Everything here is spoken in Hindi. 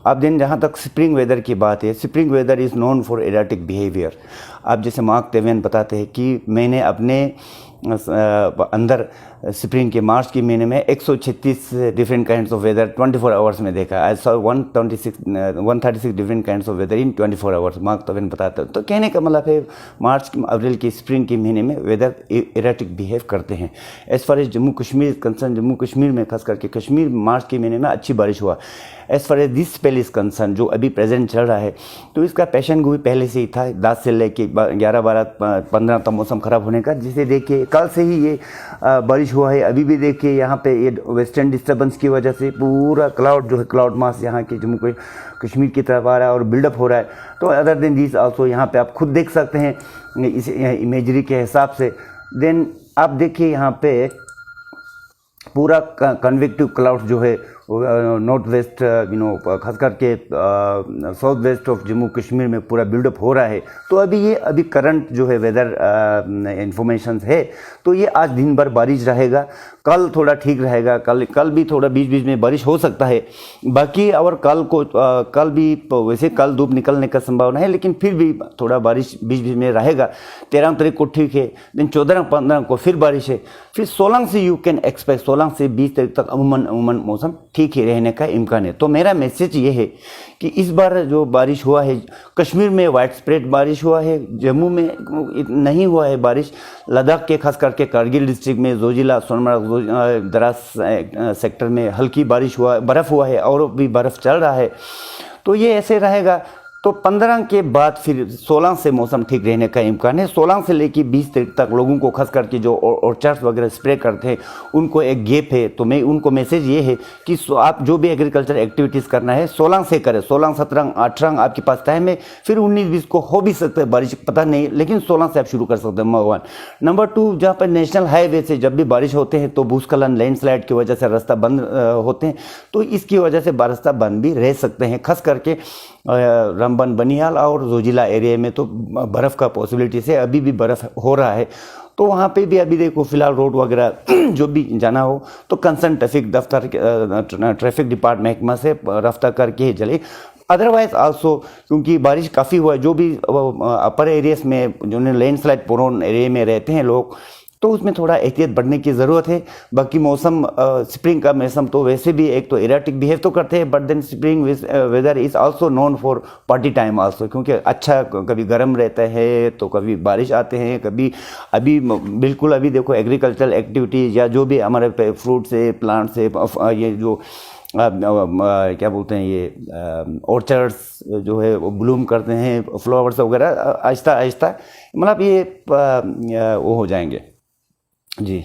अब दिन जहाँ तक स्प्रिंग वेदर की बात है, spring weather is known for erratic behaviour. अब जैसे मार्क ट्वेन बताते हैं कि मैंने अपने अंदर स्प्रिंग के मार्च के महीने में 136 different kinds of weather 24 hours में देखा। I saw 136 different kinds of weather in 24 hours, Mark Twain बताते हैं। तो कहने का मतलब है मार्च अप्रैल के स्प्रिंग के महीने में वेदर एराटिक बिहेव करते हैं। As far as Jammu Kashmir concern, Jammu Kashmir में खास करके कश्मीर मार्च के महीने में अच्छी बारिश हुआ। As far as this spell is concern, जो अभी प्रेजेंट चल रहा है, तो इसका पेशन गोई पहले से ही था, 10 से लेके 11, 12, 15 तक मौसम ख़राब होने का, जिसे देखिए कल से ही ये बारिश हुआ है। अभी भी देखिए यहाँ पे ये वेस्टर्न डिस्टर्बेंस की वजह से पूरा क्लाउड जो है, क्लाउड मास यहाँ के जम्मू कश्मीर की तरफ आ रहा है और बिल्डअप हो रहा है। तो अदर देन दिस आल्सो यहाँ पे आप खुद देख सकते हैं इस इमेजरी के हिसाब से। देन आप देखिए यहाँ पे पूरा कन्वेक्टिव क्लाउड जो है नॉर्थ वेस्ट खास करके south west of Jammu Kashmir में पूरा बिल्डअप हो रहा है। तो अभी करंट जो है वेदर इंफॉर्मेशन है, तो ये आज दिन भर बारिश रहेगा, कल थोड़ा ठीक रहेगा, कल भी थोड़ा बीच बीच में बारिश हो सकता है। बाकी और कल भी वैसे कल धूप निकलने का संभावना है, लेकिन फिर भी थोड़ा बारिश बीच बीच में रहेगा। 13 तारीख को ठीक है, दिन 14-15 को फिर बारिश है। फिर 16 से यू कैन एक्सपेक्ट 16 से 20 तारीख तक अमूमन मौसम ठीक ही रहने का इम्कान है। तो मेरा मैसेज ये है कि इस बार जो बारिश हुआ है, कश्मीर में वाइड स्प्रेड बारिश हुआ है, जम्मू में नहीं हुआ है बारिश, लद्दाख के खास करके कारगिल डिस्ट्रिक्ट में जोजिला, सोनमर्ग, द्रास सेक्टर में हल्की बारिश हुआ, बर्फ़ हुआ है और भी बर्फ़ चल रहा है। तो ये ऐसे रहेगा। तो 15 के बाद फिर 16 से मौसम ठीक रहने का इम्कान है। 16 से लेकर 20 तारीख तक लोगों को खास करके जो ऑर्चार्ड्स वगैरह स्प्रे करते हैं उनको एक गैप है। तो मैं उनको मैसेज ये है कि आप जो भी एग्रीकल्चर एक्टिविटीज़ करना है 16 से करें। 16, 17, 18 आपके पास टाइम है, फिर 19, 20 को हो भी सकता है बारिश, पता नहीं, लेकिन 16 से आप शुरू कर सकते हैं। नंबर 1। नंबर 2, जहाँ पर नेशनल हाईवे से जब भी बारिश होते हैं तो भूस्खलन, लैंडस्लाइड की वजह से रास्ता बंद होते हैं, तो इसकी वजह से रास्ता बंद भी रह सकते हैं। खास करके रामबन, बनिहाल और जोजिला एरिया में तो बर्फ़ का पॉसिबिलिटी से अभी भी बर्फ़ हो रहा है। तो वहाँ पे भी अभी देखो फिलहाल रोड वगैरह जो भी जाना हो तो कंसर्न ट्रैफिक दफ्तर, ट्रैफिक डिपार्टमेंट महकमा से रफ्ता करके ही चले। अदरवाइज आल्सो क्योंकि बारिश काफ़ी हुआ है, जो भी अपर एरियाज में जो लैंडस्लाइड प्रोन एरिया में रहते हैं लोग, तो उसमें थोड़ा एहतियात बढ़ने की ज़रूरत है। बाकी मौसम स्प्रिंग का मौसम तो वैसे भी एक तो एराटिक बिहेव तो करते हैं, but then spring weather is also known for party time also, क्योंकि अच्छा कभी गर्म रहता है तो कभी बारिश आते हैं, कभी अभी बिल्कुल अभी देखो एग्रीकल्चरल एक्टिविटीज़ या जो भी हमारे फ्रूट्स है, प्लांट्स है, ये जो क्या बोलते हैं ये ऑर्चर्ड्स जो है वो ब्लूम करते हैं, फ्लावर्स वगैरह आहिस्ता आहिस्ता मतलब ये वो हो जाएंगे जी।